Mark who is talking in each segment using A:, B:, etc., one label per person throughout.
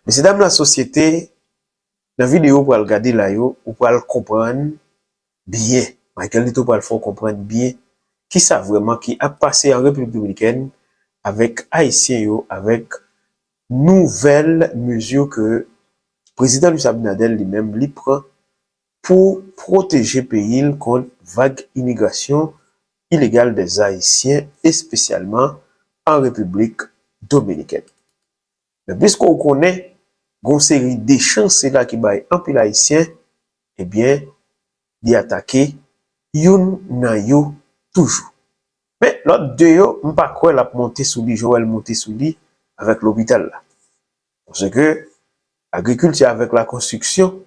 A: Messieurs, dames, la société, dans la vidéo, pour regarder là, ou pour comprendre bien, Michael Lito pour le faire comprendre bien, qui ça vraiment qui a passé en République dominicaine avec Haïtiens, avec nouvelles mesures que le président Luis Abinadel lui-même lui prend pour protéger le pays contre vague immigration illégale des Haïtiens, et spécialement en République dominicaine. Mais puisqu'on connaît une série d'échanges là qui baillent en pile haïtien, eh bien, d'y attaquer, yon nan yo toujours. Mais l'autre deux yo, m'pas quoi la monter sous lui, Joël monter sous lui avec l'hôpital là. Parce que agriculture avec la construction,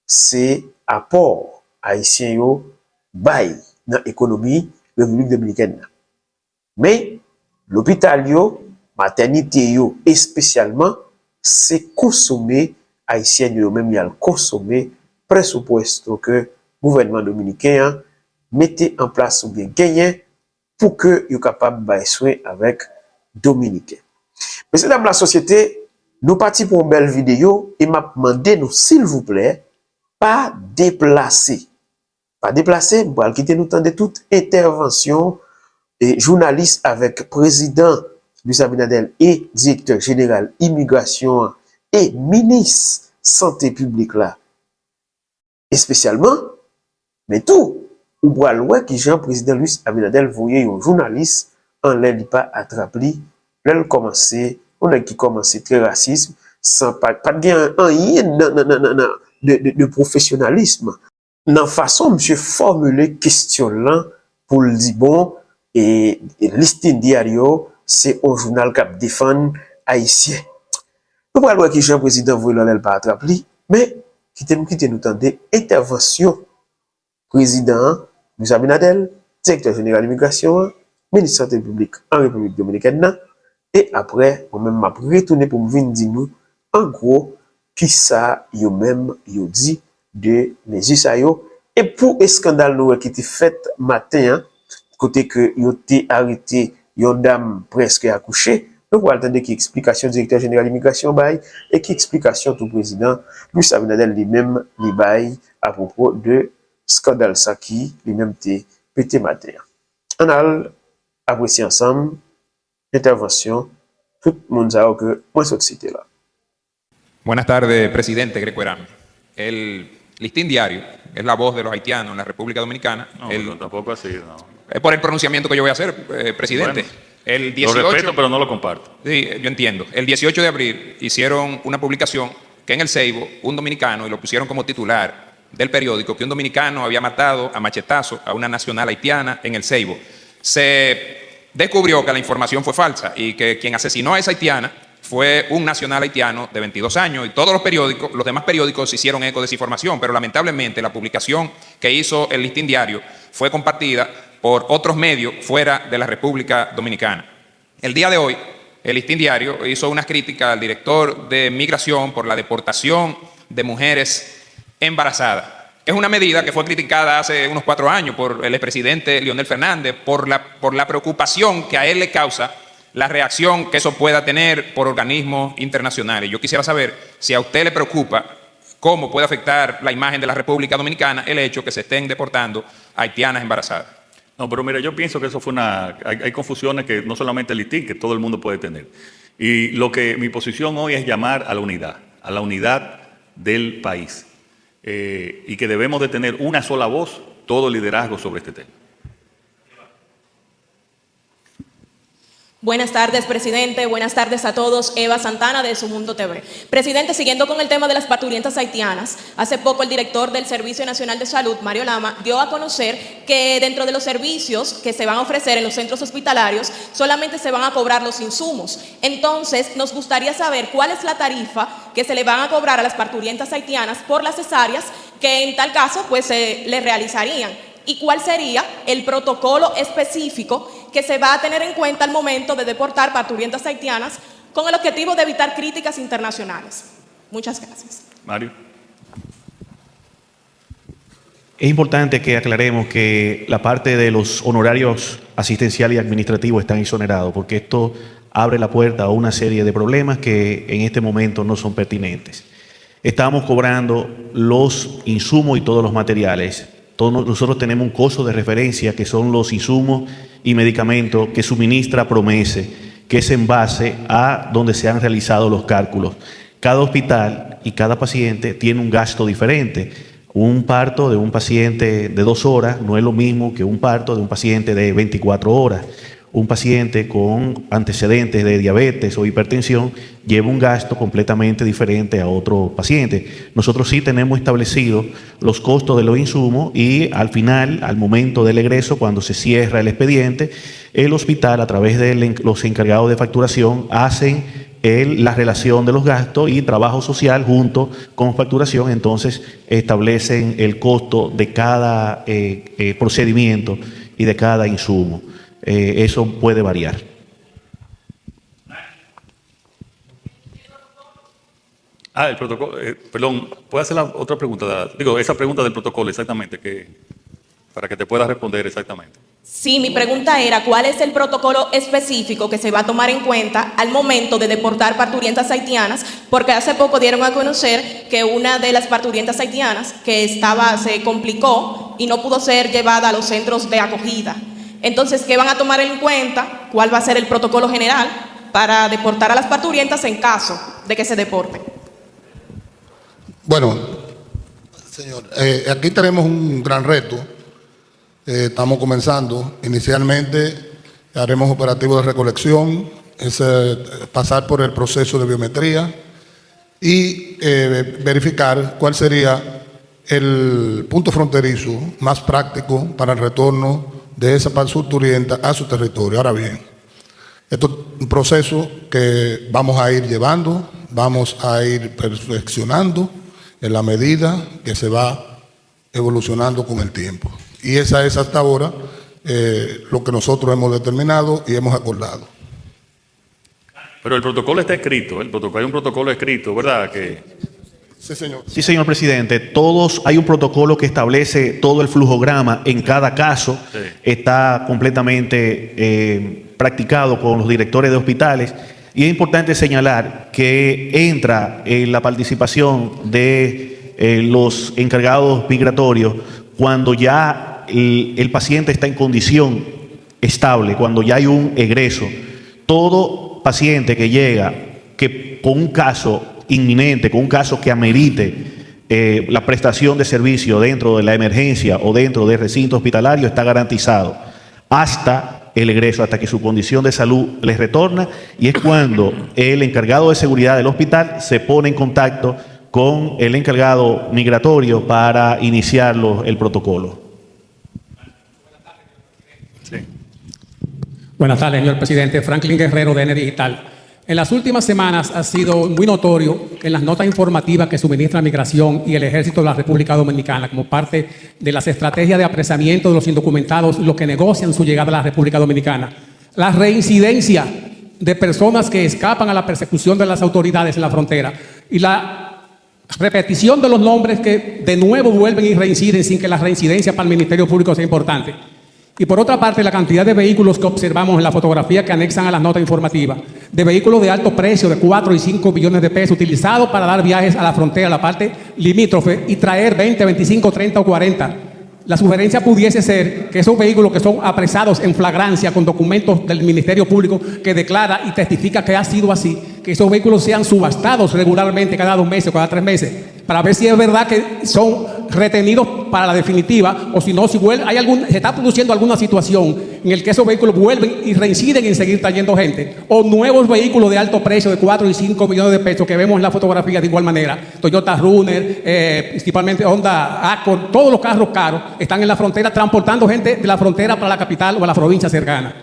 A: c'est apport haïtien yo bail dans l'économie République dominicaine. Mais l'hôpital yo, maternité yo, et spécialement, c'est consommer haïtien yo même y a le consommer pressuposto que le gouvernement dominicain mette en place ou bien gagner pour que yo capable de soin avec dominicain. Messieurs dames la société, nous partis pour une belle vidéo et m'a demandé nous s'il vous plaît pas déplacer. Pas déplacer, pour quitter nous temps de toute intervention et journaliste avec président Luis Abinadel et directeur général immigration et ministre santé publique là. Et spécialement, mais tout, ou bois loin qui Jean président Luis Abinadel voyait un journaliste en l'air pas attrapé, là commencer, on a qui commencé très racisme, sans pas de professionnalisme. Dans façon monsieur formuler question là pour le dire bon et listing diario c'est un journal qui défend haïtien. Nous parlons qui Jean président voulait l'air pas attrapé, mais qui nous tendait intervention président Luis Abinadel, directeur général d'immigration, ministre de la santé publique en République dominicaine, et après, moi-même m'a retourné pour me venir dire nous, en gros, qui ça, yo même, yo dit de mesures ça yo, et pour un scandale nous qui était fait matin, côté que yo t'ai arrêté, yon dame presque accouchée, nous allons attendre qui explication directeur général d'immigration bail, et qui explication tout président, Luis Abinadel lui-même, li bail, à propos de scandale ça qui lui-même t'est pété matin. On a apprécié ensemble l'intervention, tout le monde sait que moi cette cité là.
B: Buenas tardes, presidente Greco Herán. El Listín Diario es la voz de los haitianos en la República Dominicana.
C: No, tampoco así, no.
B: Es por el pronunciamiento que yo voy a hacer, presidente.
C: Bueno,
B: el 18,
C: lo respeto, pero no lo comparto.
B: Sí, yo entiendo. El 18 de abril hicieron una publicación que en el Ceibo, un dominicano, y lo pusieron como titular del periódico, que un dominicano había matado a machetazo a una nacional haitiana en el Ceibo. Se descubrió que la información fue falsa y que quien asesinó a esa haitiana fue un nacional haitiano de 22 años y todos los demás periódicos hicieron eco de esa información, pero lamentablemente la publicación que hizo el Listín Diario fue compartida por otros medios fuera de la República Dominicana. El día de hoy, el Listín Diario hizo unas críticas al director de Migración por la deportación de mujeres embarazadas. Es una medida que fue criticada hace unos 4 años por el expresidente Leonel Fernández por la preocupación que a él le causa la reacción que eso pueda tener por organismos internacionales. Yo quisiera saber si a usted le preocupa cómo puede afectar la imagen de la República Dominicana el hecho que se estén deportando haitianas embarazadas.
C: No, pero mira, yo pienso que eso fue hay confusiones que no solamente el listín, que todo el mundo puede tener. Y mi posición hoy es llamar a la unidad del país. Y que debemos de tener una sola voz, todo el liderazgo sobre este tema.
D: Buenas tardes, presidente. Buenas tardes a todos. Eva Santana de Su Mundo TV. Presidente, siguiendo con el tema de las parturientas haitianas, hace poco el director del Servicio Nacional de Salud, Mario Lama, dio a conocer que dentro de los servicios que se van a ofrecer en los centros hospitalarios, solamente se van a cobrar los insumos. Entonces, nos gustaría saber cuál es la tarifa que se le van a cobrar a las parturientas haitianas por las cesáreas que en tal caso pues se le realizarían. ¿Y cuál sería el protocolo específico que se va a tener en cuenta al momento de deportar parturientas haitianas con el objetivo de evitar críticas internacionales? Muchas gracias.
C: Mario.
E: Es importante que aclaremos que la parte de los honorarios asistenciales y administrativos están exonerados, porque esto abre la puerta a una serie de problemas que en este momento no son pertinentes. Estamos cobrando los insumos y todos los materiales. Nosotros tenemos un costo de referencia que son los insumos y medicamentos que suministra Promese, que es en base a donde se han realizado los cálculos. Cada hospital y cada paciente tiene un gasto diferente. Un parto de un paciente de 2 horas no es lo mismo que un parto de un paciente de 24 horas. Un paciente con antecedentes de diabetes o hipertensión lleva un gasto completamente diferente a otro paciente. Nosotros sí tenemos establecido los costos de los insumos y al final, al momento del egreso, cuando se cierra el expediente, el hospital, a través de los encargados de facturación, hacen la relación de los gastos y trabajo social junto con facturación, entonces establecen el costo de cada procedimiento y de cada insumo. Eso puede variar.
C: El protocolo, perdón, ¿puedo hacer la otra pregunta? Digo, esa pregunta del protocolo exactamente, para que te pueda responder exactamente.
D: Sí, mi pregunta era, ¿cuál es el protocolo específico que se va a tomar en cuenta al momento de deportar parturientas haitianas? Porque hace poco dieron a conocer que una de las parturientas haitianas se complicó y no pudo ser llevada a los centros de acogida. Entonces, ¿qué van a tomar en cuenta? ¿Cuál va a ser el protocolo general para deportar a las parturientas en caso de que se deporten?
F: Bueno, señor, aquí tenemos un gran reto. Estamos comenzando. Inicialmente haremos operativos de recolección, pasar por el proceso de biometría y verificar cuál sería el punto fronterizo más práctico para el retorno de esa parturienta a su territorio. Ahora bien, esto es un proceso que vamos a ir llevando, vamos a ir perfeccionando en la medida que se va evolucionando con el tiempo. Y esa es hasta ahora lo que nosotros hemos determinado y hemos acordado.
C: Pero el protocolo está escrito, hay un protocolo escrito, ¿verdad?
F: Sí, señor.
E: Sí, señor presidente. Hay un protocolo que establece todo el flujograma en cada caso. Sí. Está completamente practicado con los directores de hospitales. Y es importante señalar que entra en la participación de los encargados migratorios cuando ya el paciente está en condición estable, cuando ya hay un egreso. Todo paciente que llega con un caso inminente, con un caso que amerite la prestación de servicio dentro de la emergencia o dentro del recinto hospitalario está garantizado hasta el egreso, hasta que su condición de salud les retorna, y es cuando el encargado de seguridad del hospital se pone en contacto con el encargado migratorio para iniciar el protocolo.
C: Sí.
G: Buenas tardes, señor presidente. Franklin Guerrero, DN Digital. En las últimas semanas ha sido muy notorio en las notas informativas que suministra Migración y el Ejército de la República Dominicana como parte de las estrategias de apresamiento de los indocumentados, los que negocian su llegada a la República Dominicana. La reincidencia de personas que escapan a la persecución de las autoridades en la frontera y la repetición de los nombres que de nuevo vuelven y reinciden sin que la reincidencia para el Ministerio Público sea importante. Y por otra parte, la cantidad de vehículos que observamos en la fotografía que anexan a las notas informativas, de vehículos de alto precio, de 4 y 5 millones de pesos, utilizados para dar viajes a la frontera, a la parte limítrofe, y traer 20, 25, 30 o 40. La sugerencia pudiese ser que esos vehículos que son apresados en flagrancia con documentos del Ministerio Público que declara y testifica que ha sido así, que esos vehículos sean subastados regularmente cada 2 meses o cada 3 meses, para ver si es verdad que son retenidos para la definitiva, o si no, si se está produciendo alguna situación en la que esos vehículos vuelven y reinciden en seguir trayendo gente, o nuevos vehículos de alto precio de 4 y 5 millones de pesos que vemos en la fotografía de igual manera, Toyota Runner, principalmente Honda Accord, todos los carros caros están en la frontera transportando gente de la frontera para la capital o a la provincia cercana.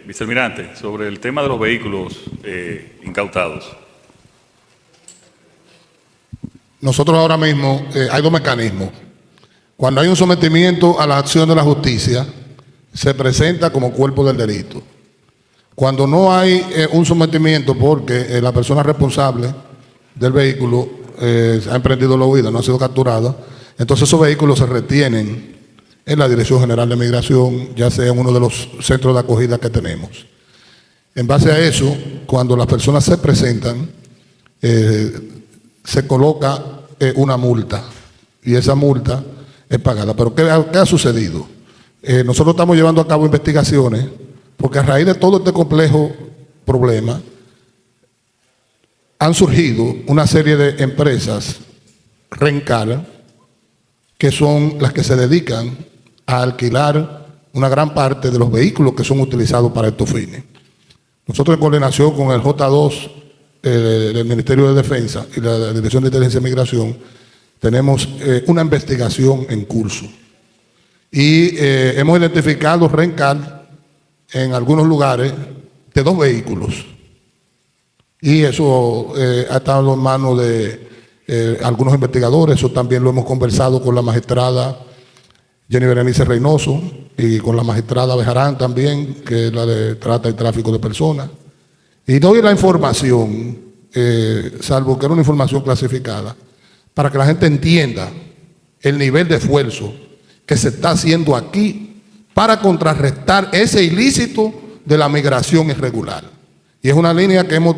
C: Vicealmirante, sobre el tema de los vehículos incautados.
F: Nosotros ahora mismo hay 2 mecanismos. Cuando hay un sometimiento a la acción de la justicia, se presenta como cuerpo del delito. Cuando no hay un sometimiento porque la persona responsable del vehículo ha emprendido la huida, no ha sido capturada, entonces esos vehículos se retienen en la Dirección General de Migración, ya sea en uno de los centros de acogida que tenemos. En base a eso, cuando las personas se presentan, se coloca una multa y esa multa es pagada. Pero ¿qué ha sucedido? Nosotros estamos llevando a cabo investigaciones porque a raíz de todo este complejo problema han surgido una serie de empresas Rencar que son las que se dedican a alquilar una gran parte de los vehículos que son utilizados para estos fines. Nosotros, en coordinación con el J2 del Ministerio de Defensa y la Dirección de Inteligencia y Migración, tenemos una investigación en curso. Y hemos identificado Rencar en algunos lugares de 2 vehículos. Y eso ha estado en manos de algunos investigadores. Eso también lo hemos conversado con la magistrada Jenny Berenice Reynoso y con la magistrada Bejarán también, que es la de trata y tráfico de personas. Y doy la información, salvo que era una información clasificada, para que la gente entienda el nivel de esfuerzo que se está haciendo aquí para contrarrestar ese ilícito de la migración irregular. Y es una línea que hemos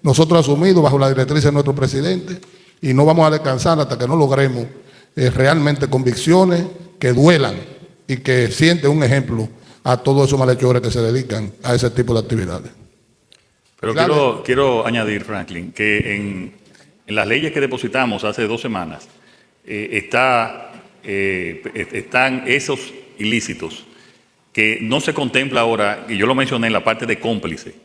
F: nosotros asumido bajo la directriz de nuestro presidente y no vamos a descansar hasta que no logremos realmente convicciones que duelan y que sienten un ejemplo a todos esos malhechores que se dedican a ese tipo de actividades.
C: Pero quiero añadir, Franklin, que en las leyes que depositamos hace 2 semanas están esos ilícitos que no se contempla ahora, y yo lo mencioné en la parte de cómplice,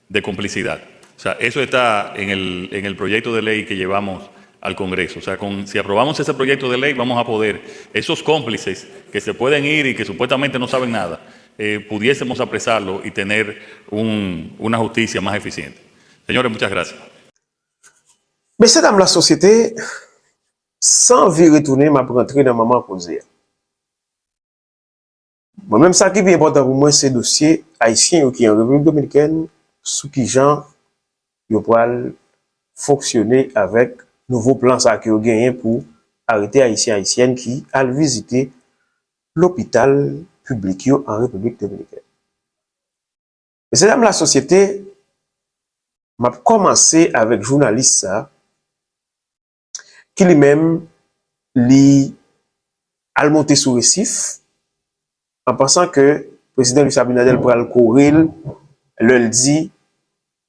C: de complicidad. O sea, eso está en el proyecto de ley que llevamos al Congreso. O sea, si aprobamos ese proyecto de ley, vamos a poder, esos cómplices que se pueden ir y que supuestamente no saben nada, pudiésemos apresarlo y tener una justicia más eficiente. Señores, muchas gracias.
A: Messieurs, dames, la société, sans vie retourner, m'a rentré dans le moment posé. Moi-même, ça qui est important pour moi, c'est le dossier haïtien qui est en République dominicaine, sous qui gens pourraient fonctionner avec nouveau plan ça qui ont gagné pour arrêter haïtiens haïtiennes qui allaient visiter l'hôpital public en République dominicaine. Messieurs, dames, la société, m'a commencé avec journaliste ça, qui lui-même a monté sous récif en pensant que le président Luis Abinadel pourra le courir, le dit,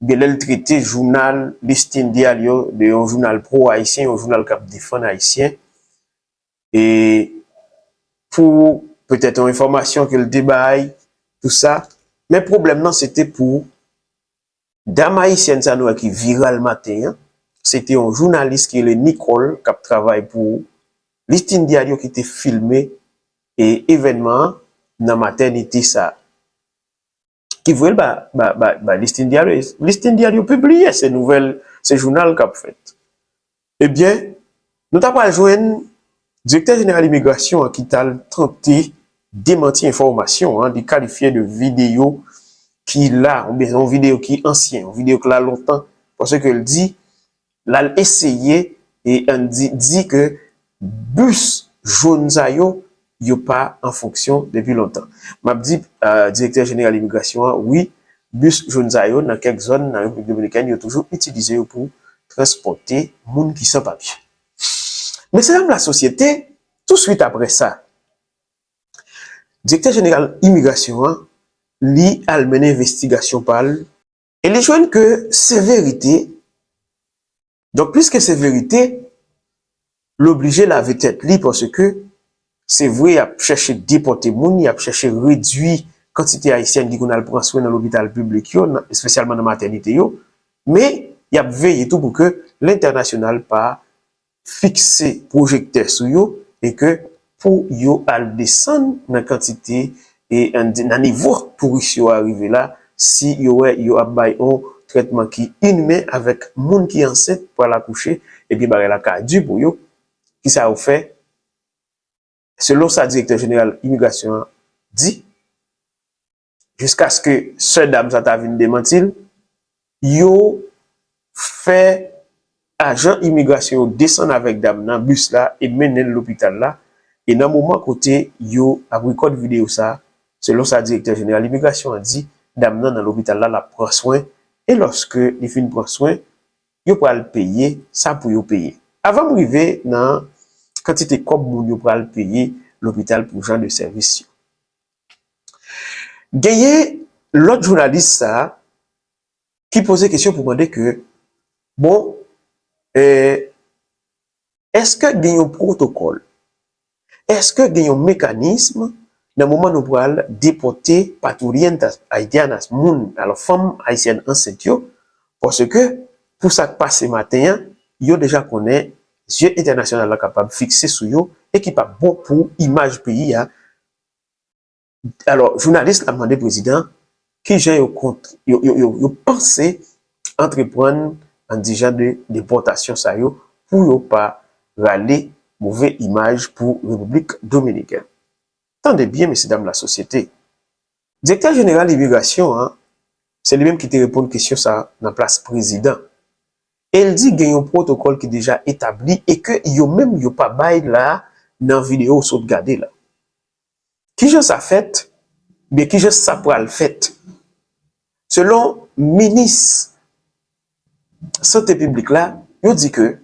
A: bien le traité journal listing diario de un journal pro-haïtien, un journal qui défend haïtien, et pour peut-être une information que le débat, tout ça, mais le problème non, c'était pour dame haïtienne ça nous qui viral matin, hein? C'était un journaliste qui est Nicole qui travaille pour listing diario qui était filmé et événement dans maternité ça qui voulait listing diario publié ces nouvelles ces journal qu'a fait. Eh bien nous t'avons joindre directeur général immigration qui t'a tenté démentir information hein, de qualifier de vidéo qui là ou bien une vidéo qui est ancienne, une vidéo qui là longtemps parce que il dit là essayé et on dit que bus jaune ça yo pas en fonction depuis longtemps. M'a dit directeur général de l'immigration oui, bus jaune ça yo dans quelques zones dans la République dominicaine yo toujours utilisé pour transporter monde qui sans papier. Mais c'est même la société tout de suite après ça. Directeur général immigration li a mené investigation par et les joignent que c'est vérité. Donc, puisque c'est vérité, l'obliger la tête li parce que c'est vrai, il a cherché déporter moun, il a cherché réduire quantité haïtienne qui qu'on a le prendre soin dans l'hôpital public, spécialement dans la maternité, mais il a veillé tout pour que l'international pas fixer projecteur sur yo et que pour yo al descendre dans quantité et dans niveau pour yo arriver là, si yo a bay on traitement qui inhumain avec moun qui enceinte pour l'accoucher et puis la ka du pour yo qui ça a fait selon sa directeur général immigration dit jusqu'à ce que ce dame ça t'a vinn démentir yo fait agent immigration descend avec dame dans bus là et mener l'hôpital là Et dans le moment côté, yo a record vidéo ça, selon sa directeur général l'immigration a dit, dame nan dans l'hôpital là, la prend soin, et lorsque il fin prend soin, yo pral payer, ça pour yo payer. Avant d'arriver dans quantité comme moun yo pral payer l'hôpital pour genre de service. Gagne l'autre journaliste ça, qui posait question pour demander que, bon, est-ce que gagne un protocole? Est-ce que gagne un mécanisme dans le moment où nous pourrons déporter patriotes haïtiennes, alors femmes haïtiennes enceintes, parce que pour ça qui passe ce matin, yo déjà connaît yeux international capable de fixer sur yo et qui pas bon pour image pays. Alors, journaliste a demandé président qui j'ai yo pensé entreprendre en disant de déportation ça yo pour yo pas râler mauvaise image pour République dominicaine. Tendez bien, messieurs, dames, la société. Directeur général d'immigration, c'est lui-même qui te répond à une question ça dans la place président. Et il dit qu'il y a un protocole qui est déjà établi et que yo même yo pas bail là dans la vidéo sauvegardée là. Qui je ça fait? Bien qui je ça pour le fait? Selon ministre santé publique là, il dit que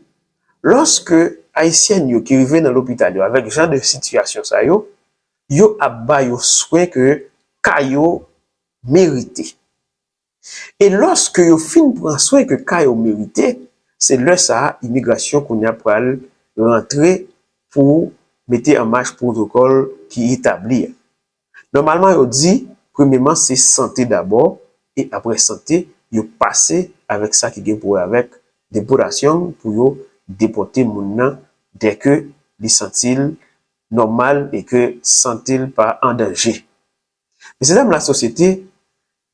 A: lorsque haïtien yo qui arrive dans l'hôpital yo avec genre de situation ça yo a ba yo souhait que kayo mérité. Et lorsque yo fin prend soin que kayo mérité, c'est là ça immigration qu'on a pour rentrer pour mettre en marche protocole qui établi. Normalement yo dit premièrement c'est santé d'abord et après santé yo passer avec ça qui gagne pour avec déportation pour yo déporter moun nan dès que li sentil normal et que sentil pas en danger. Mais c'est dans la société,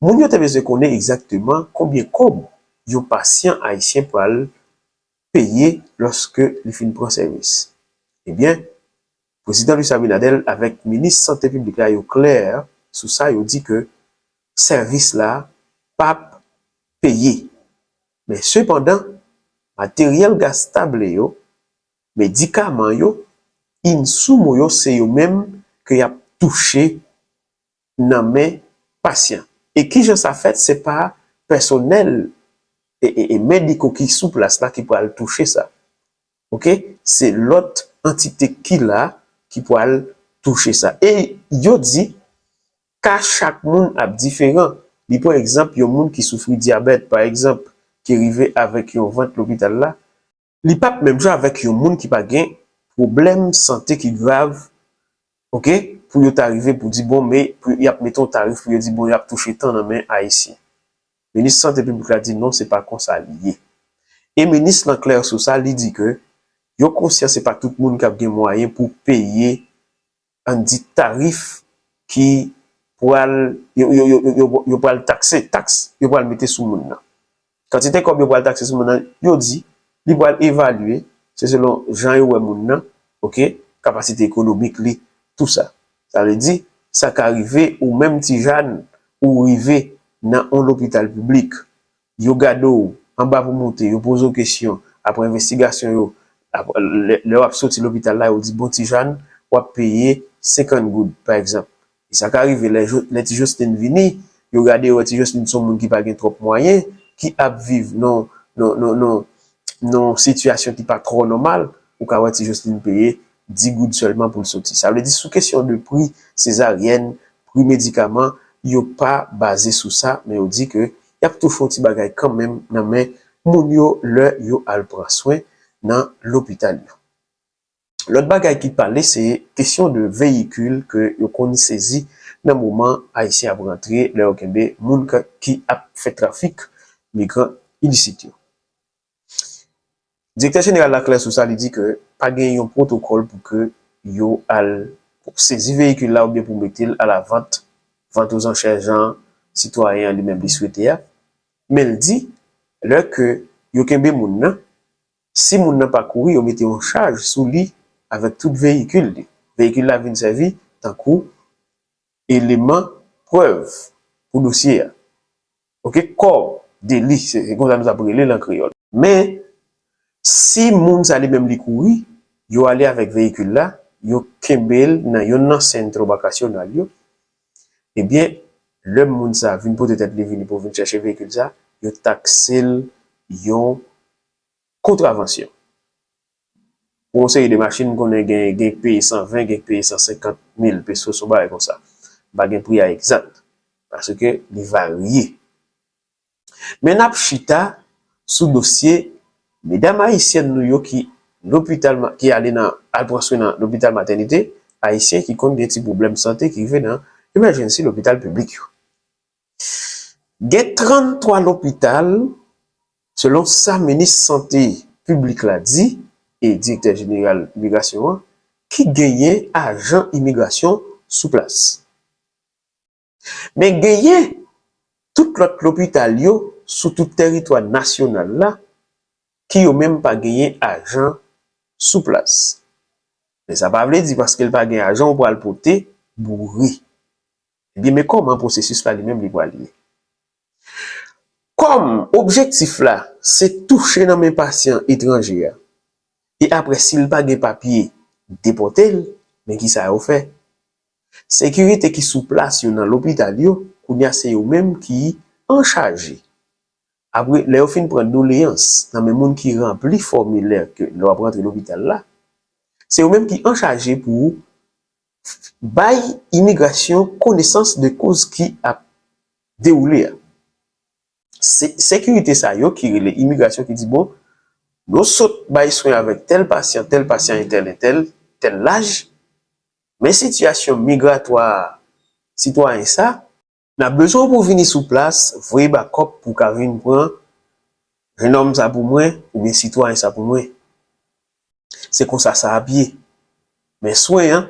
A: moun yo te besoin connaître exactement combien comme yon patient haïtien pour payer lorsque li fin prend service. Eh bien, président Luis Abinadel avec ministre santé publique là yo clair sur ça, yo dit que service là pas payé. Mais cependant, matériel gastable yo, médicaments yo, insumo yo c'est yo même que y a touché nan men patient. Et qui je ça fait c'est pas personnel et médicaux qui sous place là qui pourra toucher ça. OK? C'est l'autre entité qui là qui pourra toucher ça. Et yo dit qu'à chaque monde a différent. Li par exemple, yon moun qui souffre diabète par exemple qui arrivé avec yon ventre l'hôpital là, li pas même genre avec yon moun qui pas gen problème santé qui grave. OK? Pour y arriver pour dire bon mais y a mettons tarif pour y dire bon y a touché tant dans main haïtien. Ministre santé publique a dit non, c'est pas comme ça lié. Et ministre Lanclair sur ça, il dit que yo conscient c'est pas tout le monde qui a des moyens pour payer un dit tarif qui pour yo pour taxer taxe, yo pour mettre sous monde là. Quantité comme yo pour taxer sous monde là, yo dit il va évaluer c'est selon Jean yo monde là, OK, capacité économique li tout ça. Ça veut dire ça qu'arriver ou même ti Jeanne ou arriver dans un hôpital public, yo gado en bas pour monter, yo pose une question après investigation yo leur sorti l'hôpital là, yo dit bon ti Jeanne ou payer 50 gouttes par exemple. Et ça qu'arrive les ti Justine vini, yo gade ou ti Justine son monde qui pas gen trop moyen qui a vivre non situation qui pas trop normale ou ka ti Justine payer 10 gouttes seulement pour le sortir. Ça veut dire sous question de prix césarienne, prix médicaments, yo pas basé sur ça, mais on dit que y a tout font petit bagay quand même nan men moun yo le yo al prend soin dans l'hôpital. L'autre bagay qui parlait c'est question de véhicule que yo kon saisi dans moment haïtien a rentré le Okembe moun qui a fait trafic migrants illicites. Directeur général Lanclair sur ça il dit que pas gagné un protocole pour que yo al pour saisir véhicule là ou bien pour mettre à la vente aux enchères gens citoyens lui-même li souhaité. Mais il dit là que yo kembe moun nan si moun nan pas courir yo mette en charge sous lui avec tout véhicule là vient servir tant coup élément preuve pour dossier. OK, corps délit c'est comme ça nous appelons en créole. Mais si moun sa li même li courir, yo aller avec véhicule là, yo kembel nan yon nan centre vacational yo, eh bien, le moun sa vin pour peut-être vini pour venir chercher véhicule ça, yo taxel yon contravention. Pour une série de machines qu'on a gagné payer 120, gagné payer 150 000 pesos sur bail comme ça. Pas gagné prix à exact. Parce que il varie. Mais n'a chita sous dossier mesdames haïtiennes nous yo qui l'hôpital qui allé dans l'hôpital maternité, haïtien qui compte des petits problèmes de santé qui viennent dans emergency l'hôpital public yo. Gè 33 l'hôpital selon sa ministre santé publique l'a dit et directeur général immigration qui gagnait agent immigration sous place. Mais gagnait tout l'autre l'hôpital yo sous tout territoire national là qui ont même pas gagné agent sous place. Mais ça pas veut dire parce qu'il pas gagné agent pour le porter bourri. Eh bien mais comment processus là lui-même li va lier? Comme objectif là, c'est toucher dans mes patients étrangers. Et après, s'il pas de papier, déporter, mais qui ça a fait? Sécurité qui sous place dans l'hôpital, qu'on y a c'est eux-mêmes qui en charge. Après, les fin prendre doléance dans les gens qui remplit formulaire que leur rentrer l'hôpital là. C'est eux-mêmes qui en charge pour bail immigration connaissance de cause qui a déroulé. Sécurité ça yo qui relè immigration qui dit bon nous saute bail soin avec tel patient et tel âge mais situation migratoire citoyen ça n'a besoin pour venir sous place voyer backup pour qu'a venir prendre un homme ça pour moi ou bien citoyen ça pour moi c'est comme ça a pied mais soin hein,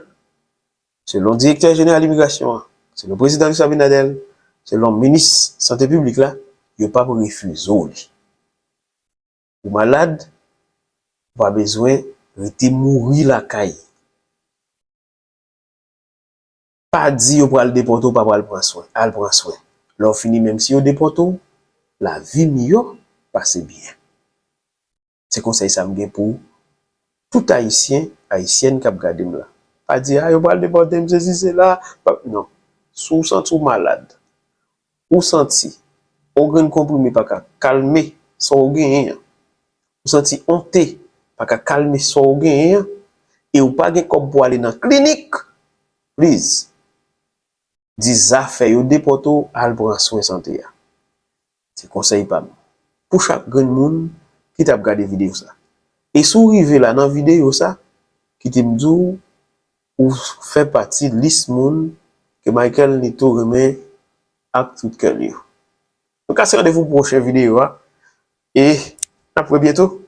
A: selon le directeur général de l'immigration c'est le président Luis Abinadel selon le ministre santé publique là yo pas refuser ou malade pas besoin de mourir la caille pas dit yo pral déporter pas pral prendre soin al prend soin leur fini même si yo déporter la vie mieux passe bien c'est conseil ça me pour tout haïtienne qui a regardé là pas dire ah yo pral déporter me ceci c'est là non sous senti malade ou senti organe comprimé pas qu'à calmer son organe ou senti honté pas qu'à calmer son organe et ou pas comme pour aller dans clinique please dis affaire yo déporto al prendre soin santé c'est conseil pas pour chaque grand monde qui t'a regardé vidéo ça et sous rivé là dans vidéo ça qui te m'dou ou fait partie de liste monde que Michael Nito remet à tout cœur. Donc, à ce rendez-vous pour une prochaine vidéo. Et à bientôt.